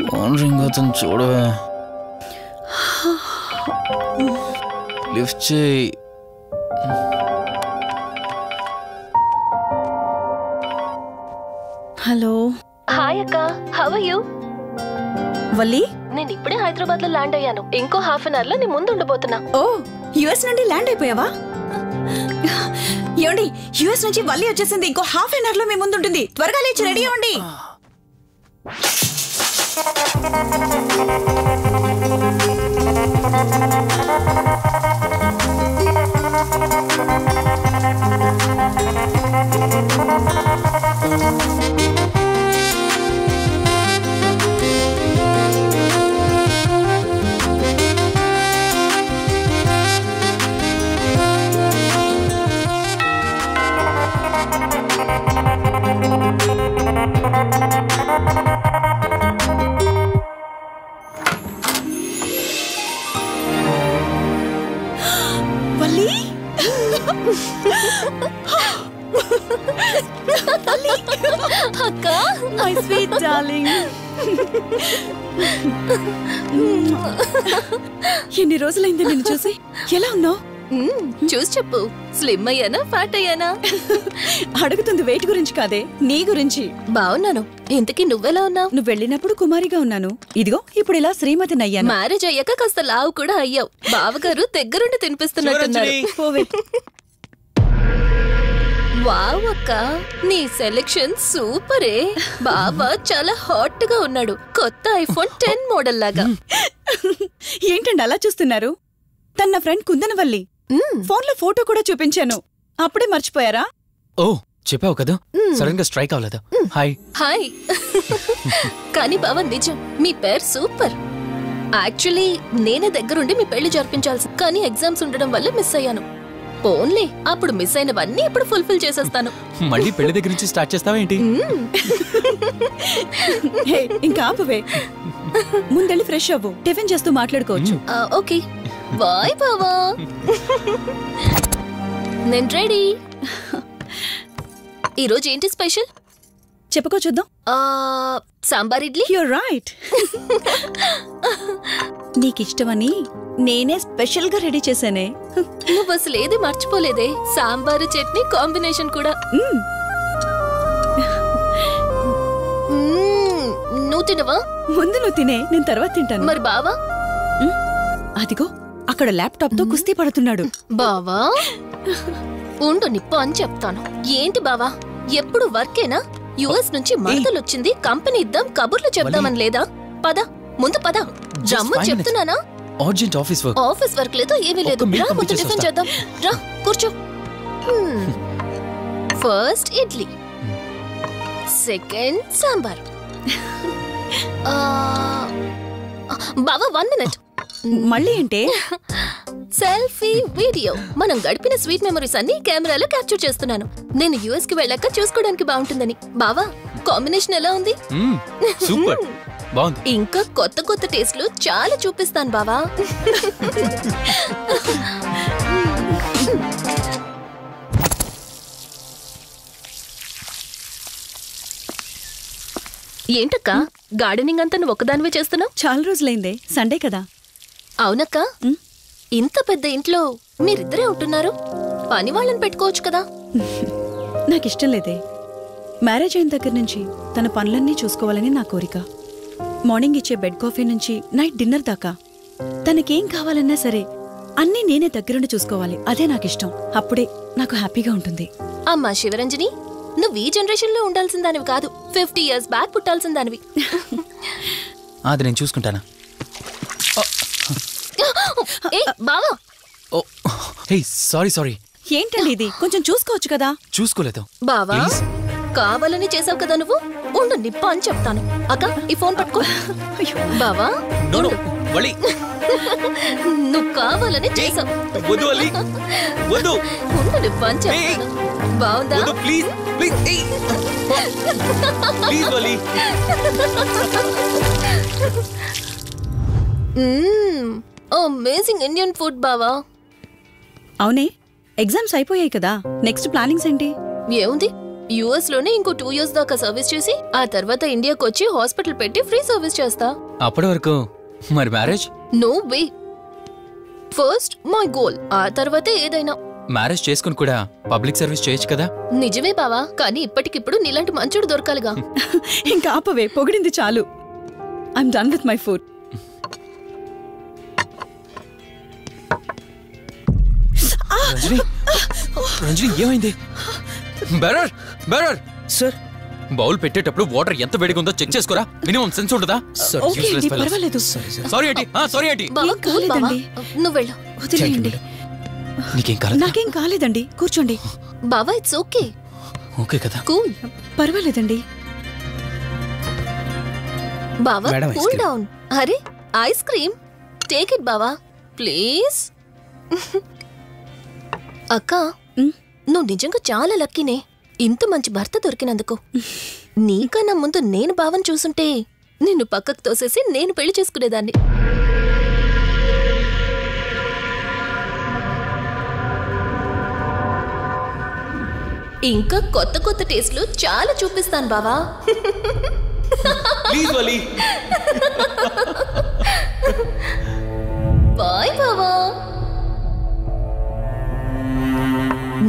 Phone ring అవుతుంది చూడవే. Lift చేయి. హలో. హాయ్ అక్క, హౌ ఆర్ యు? వల్లి, నేను ఇప్పుడే హైదరాబాద్ లో ల్యాండ్ అయ్యాను. ఇంకో హాఫ్ అన్ అవర్ లో నీ ముందు ఉండబోతున్నా. ఓ, యుఎస్ నుండి ల్యాండ్ అయిపోయావా? ఏమండి, యుఎస్ నుంచి వల్లి వచ్చేసింది. ఇంకో హాఫ్ అన్ అవర్ లో మీ ముందు ఉంటుంది. త్వరగా లేచి రెడీ అవ్వండి. అక్క, మై స్వీట్ డార్లింగ్. ఎన్ని రోజులైంది నిన్ను చూసి. ఎలా ఉన్నావు? చూసి చెప్పు. స్లిమ్ అయ్యానా, ఫ్యాట్ అయ్యానా? అడుగుతుంది వెయిట్ గురించి కాదే, నీ గురించి. బాగున్నాను. ఇంతకీ నువ్వెలా ఉన్నావు? నువ్వు వెళ్ళినప్పుడు కుమారిగా ఉన్నాను. ఇదిగో ఇప్పుడు ఇలా శ్రీమతిని అయ్యాను. మ్యారేజ్ అయ్యాక కాస్త లావు కూడా అయ్యావు. బావగారు దగ్గరుండి తినిపిస్తున్నట్టున్నారు. వావ్ అక్క, నీ సెలెక్షన్ సూపరే. బావ చాలా హాట్ గా ఉన్నాడు. కొత్త ఐఫోన్ 10 మోడల్ లాగా. ఏంటండి అలా చూస్తున్నారు? తన ఫ్రెండ్ కుందనవల్లి. ఫోన్ లో ఫోటో కూడా చూపించాను. అప్పుడే మర్చిపోయారా? ఓ, చెప్పావు కదా, సడన్ గా స్ట్రైక్ అవ్వలేదు. Hi hi. కానీ బావ నిజం, మీ పేరు సూపర్. యాక్చువల్లీ నేనే దగ్గరుండి మీ పెళ్లి జరిపించాల్సి, కానీ ఎగ్జామ్స్ ఉండడం వల్ల మిస్ అయ్యాను. పోన్లే, అప్పుడు మిస్ అయినవన్నీ ఇప్పుడు ఫుల్ఫిల్ చేసేస్తాను. మళ్ళీ పెళ్లి దగ్గర నుంచి స్టార్ట్ చేస్తావా ఏంటి? ఇంకా ఆపువే. ముందెళ్ళి ఫ్రెష్ అవ్వు, టిఫిన్ చేస్తూ మాట్లాడుకోవచ్చు. ఓకే బాయ్ బావా. నేను రెడీ. ఈరోజు ఏంటి స్పెషల్ చెప్పుకో చూద్దాం. సాంబార్ ఇడ్లీ. You're right. నీకిష్టమని నేనే స్పెషల్ గా రెడీ చేశానే. నువ్వు అసలు ఏది మర్చిపోలేదే. సాంబారు చట్నీ కాంబినేషన్ కూడా. నువ్వు తినవా? ముందు నువ్వు తినే, నేను తర్వాత తింటాను. మరి బావా? అదిగో అక్కడ ల్యాప్టాప్ తో కుస్తీ పడుతున్నాడు. బావా ఉండు, నిప్పు అని చెప్తాను. ఏంటి బావా, ఎప్పుడు వర్కేనా? యుఎస్ నుంచి మరదలొచ్చింది, కంపెనీ ఇద్దాం, కబుర్లు చెప్దామని లేదా? పద ముందు పద. రమ్ము చెప్తున్నానా? Urgent office work. Office work లేదు, ఏమీ లేదు. రా ముందు టిఫిన్ చేద్దాం. రా కూర్చో. First idli, second sambar. బావా 1 మినిట్. మళ్ళీ ఏంటే? Selfie video. మనం గడిపిన స్వీట్ మెమరీస్ అన్ని కెమెరాలో క్యాప్చర్ చేస్తున్నాను. నేను యుఎస్ కి వెళ్ళాక చూసుకోవడానికి బాగుంటుందని. బావా కాంబినేషన్ ఎలా ఉంది? సూపర్, బాగుంది. ఇంకా కొత్త కొత్త టేస్ట్లు చాలా చూపిస్తాను బావా. ఏంటక్క, గార్డెనింగ్ అంతా నువ్వు ఒకదానివే చేస్తున్నావు? చాలా రోజులైందే, సండే కదా. అవునక్క, ఇంత పెద్ద ఇంట్లో మీరిద్దరే ఉంటున్నారు. పని వాళ్ళని పెట్టుకోవచ్చు కదా. నాకిష్టం లేదే. మ్యారేజ్ అయిన దగ్గర నుంచి తన పనులన్నీ చూసుకోవాలని నా కోరిక. మార్నింగ్ ఇచ్చే బెడ్ కాఫీ నుంచి నైట్ డిన్నర్ దాకా తనకేం కావాలన్నా సరే అన్నీ నేనే దగ్గరుండి చూసుకోవాలి. అదే నాకిష్టం. అప్పుడే నాకు హ్యాపీగా ఉంటుంది. అమ్మా శివరంజని, నువ్వు ఈ జనరేషన్ లో ఉండాల్సిన దానివి కాదు, 50 years బ్యాక్ పుట్టాల్సిన దానివి. అది నేను చూసుకుంటానా? బావా. సారీ. ఏంటండి ఇది? కొంచెం చూసుకోవచ్చు కదా. చూసుకోలేదు బావా, కావాలని చేసావు కదా నువ్వు. ఉండు, నిప్ప అని చెప్తాను. అక్క ఈ ఫోన్ పట్టుకో. బావా నువ్వు కావాలని చేసావు. ఉండు, నిప్ప అని చెప్తాను. బావుందా? అమేజింగ్ ఇండియన్ ఫుడ్ బావా. అవునే, ఎగ్జామ్స్ అయిపోయాయి కదా. నెక్స్ట్ ప్లానింగ్స్ ఏంటి? ఏముంది, యుఎస్ లోనే ఇంకో 2 years దాకా సర్వీస్ చేసి ఆ తర్వాత ఇండియాకి వచ్చి హాస్పిటల్ పెట్టి ఫ్రీ సర్వీస్ చేస్తా. అప్పటి వరకు మరి marriage? No way. First my goal, ఆ తర్వాతే ఏదైనా. మ్యారేజ్ చేసుకుని కూడా పబ్లిక్ సర్వీస్ చేయొచ్చు కదా? నిజమే బావా, కానీ ఇప్పటికిప్పుడు నీలాంటి మంచోడు దొరకాలిగా. ఇంకా ఆపవే, పొగిడింది చాలు. I'm done with my food. Ranjani ఏమైంది? బెరర్ బెరర్ సార్, బౌల్ పెట్టేటప్పుడు వాటర్ ఎంత వేడిగా ఉందో చెక్ చేసుకోరా. మినిమం సెన్స్ ఉంటుందా? ఓకే అండి, పర్వాలేదు. సారీ ఏంటి? సారీ ఏంటి? బావా, ఏం కూల్ బావా. కాలేదండి. నువ్వు వెళ్ళు. వదిలేయండి. నీకేం కాలేదు? నాకేం కాలేదండి, కూర్చోండి. బావా, ఇట్స్ ఓకే. ఓకే కదా? కూల్. పర్వాలేదండి. బావా, madam, ice cool cream. Down. అరే, ఐస్ క్రీమ్. టేక్ ఇట్ బావా, ప్లీజ్. అక్క, ఉమ్, నువ్వు నిజంగా చాలా లక్కీనే, ఇంత మంచి భర్త దొరికినందుకు. నీకన్నా ముందు నేను బావని చూసుంటే నిన్ను పక్కకు తోసేసి నేను పెళ్లి చేసుకునేదాన్ని. ఇంకా కొత్త కొత్త టేస్ట్లు చాలా చూపిస్తాను బావా. Please Vali. బాయ్ బావా.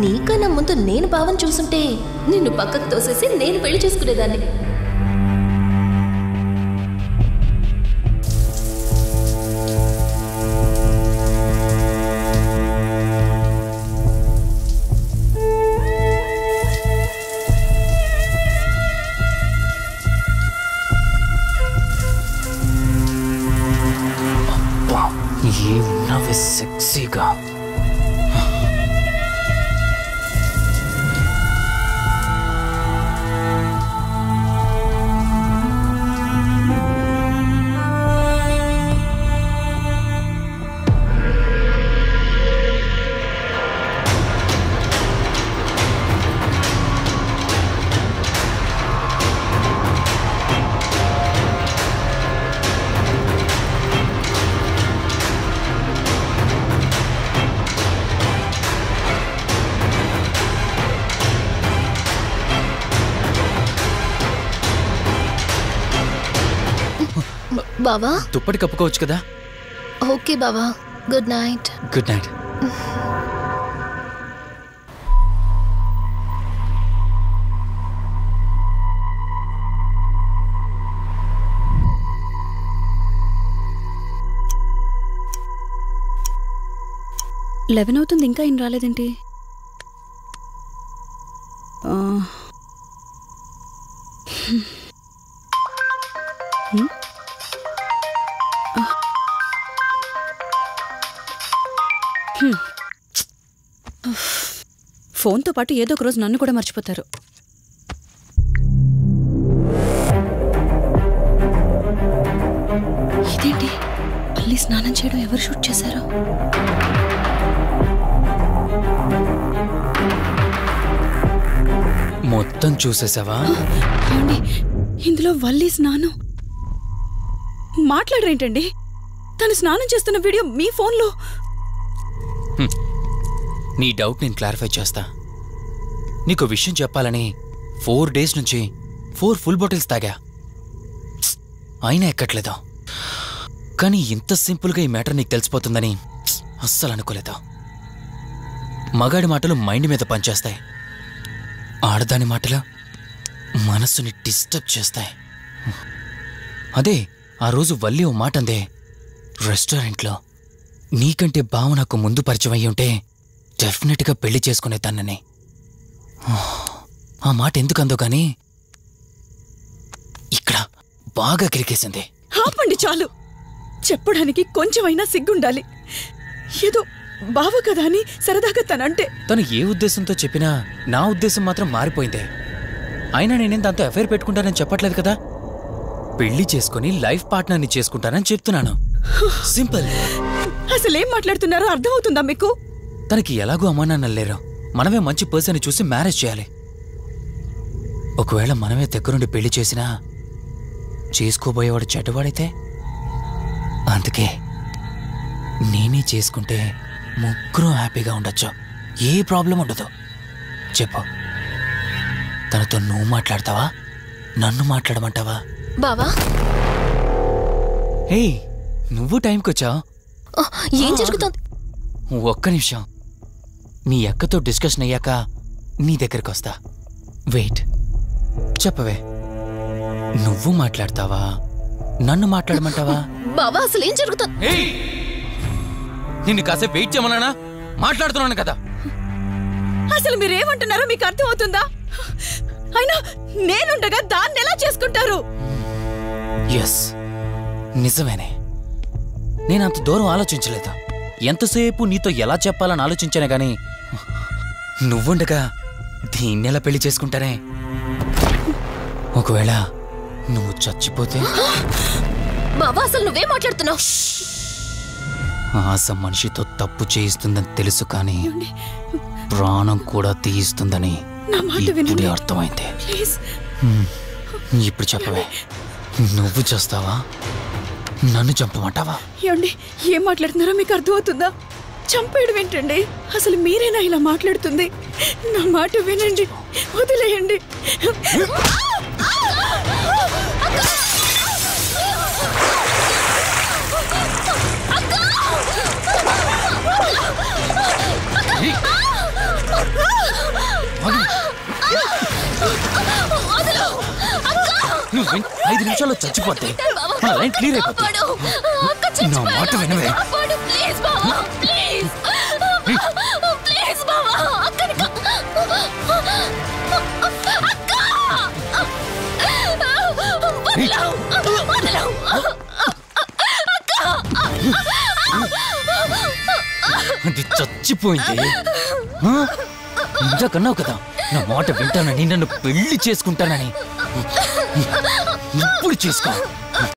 నీకన్నా ముందు నేను బావని చూసుంటే నిన్ను పక్కకు తోసేసి నేను పెళ్లి చేసుకునేదాన్ని. ఏమున్నావే సెక్సీగా. బావా, దుప్పటి కప్పుకోవచ్చు కదా? ఓకే బావా, good night. Good night. Eleven అవుతుంది, ఇంకా ఏం రాలేదేంటి? ఫోన్తో పాటు ఏదో ఒక రోజు నన్ను కూడా మర్చిపోతారు. ఇదేంటి, మళ్ళీ స్నానం చేయడం ఎవరు షూట్ చేశారో? మొత్తం చూసేసావా? ఏమండి, ఇందులో వల్లి స్నానం మాట్లాడరేంటండి? తను స్నానం చేస్తున్న వీడియో మీ ఫోన్లో. నీ డౌట్ నేను క్లారిఫై చేస్తా. నీకు విషయం చెప్పాలని 4 days నుంచి 4 full bottles తాగా, అయినా ఎక్కట్లేదు. కానీ ఇంత సింపుల్గా ఈ మ్యాటర్ నీకు తెలిసిపోతుందని అస్సలు అనుకోలేదు. మగాడి మాటలు మైండ్ మీద పనిచేస్తాయి, ఆడదాని మాటలు మనస్సుని డిస్టర్బ్ చేస్తాయి. అదే ఆ రోజు వల్లి ఓ మాట అందే రెస్టారెంట్లో, నీకంటే బావ నాకు ముందు పరిచయం అయ్యి ఉంటే డెఫినెట్గా పెళ్లి చేసుకునేదాన్నని. ఆ మాట ఎందుకందో గానీ ఇక్కడ బాగా కిరికేసింది. ఆపండి చాలు, చెప్పడానికి కొంచెమైనా సిగ్గుండాలి. ఏదో బావ కదా అని సరదాగా తనంటే. తను ఏ ఉద్దేశంతో చెప్పినా నా ఉద్దేశం మాత్రం మారిపోయిందే. అయినా నేనేం దాంతో అఫైర్ పెట్టుకుంటానని చెప్పట్లేదు కదా, పెళ్లి చేసుకుని లైఫ్ పార్ట్నర్ని చేసుకుంటానని చెప్తున్నాను. సింపుల్. అసలేం మాట్లాడుతున్నారో అర్థమవుతుందా మీకు? తనకి ఎలాగో అమ్మానాన్నలు లేరు, మనమే మంచి పర్సన్ని చూసి మ్యారేజ్ చేయాలి. ఒకవేళ మనమే దగ్గరుండి పెళ్లి చేసినా చేసుకోబోయేవాడు చెడ్డవాడైతే, అందుకే నేనే చేసుకుంటే ముగ్గురం హ్యాపీగా ఉండొచ్చు, ఏ ప్రాబ్లం ఉండదు. చెప్పు. తనతో నువ్వు మాట్లాడతావా, నన్ను మాట్లాడమంటావా? బావా హే, నువ్వు టైంకి వచ్చావు. ఏం జరుగుతుంది? ఒక్క నిమిషం, మీ అక్కతో డిస్కషన్ అయ్యాక నీ దగ్గరికి వస్తా. వెయిట్, చెప్పవే, నువ్వు మాట్లాడతావా, నన్ను మాట్లాడమంటావా? బావా అసలు ఏం జరుగుతుంది? నిన్ను కాసేపు వెయిట్ చేయమన్నానా? మాట్లాడుతున్నాను కదా. అసలు మీరేమంటున్నారో మీకు అర్థం అవుతుందా? అయినా నేనుండగా దాన్ని ఎలా చేసుకుంటారు? ఎస్, నిజమేనే. నేనంత దూరం ఆలోచించలేదు. ఎంతసేపు నీతో ఎలా చెప్పాలని ఆలోచించానే గాని నువ్వుండగా దీన్నెలా పెళ్లి చేసుకుంటానే? ఒకవేళ నువ్వు చచ్చిపోతే? బావా అసలు నువ్వే మాట్లాడుతున్నావు? ఆశ మనిషితో తప్పు చేయిస్తుందని తెలుసు, కానీ ప్రాణం కూడా తీయిస్తుందని ఇప్పుడే అర్థమైంది. ఇప్పుడు చెప్పవే, నువ్వు చేస్తావా, నన్ను చంపమంటావా? ఏమండి, ఏం మాట్లాడుతున్నారో మీకు అర్థమవుతుందా? చంపేయడం ఏంటండి? అసలు మీరేనా ఇలా మాట్లాడుతుంది? నా మాట వినండి, వదిలేయండి. నువ్వు 5 నిమిషాల్లో చచ్చిపోతే నా లైన్ క్లియర్ అయిపోతుంది. నా మాట వినవే. అది చచ్చిపోయింది. ఇంతకన్నావు కదా నా మాట వింటానని, నన్ను పెళ్లి చేసుకుంటానని. ఇప్పుడు చేసుకో.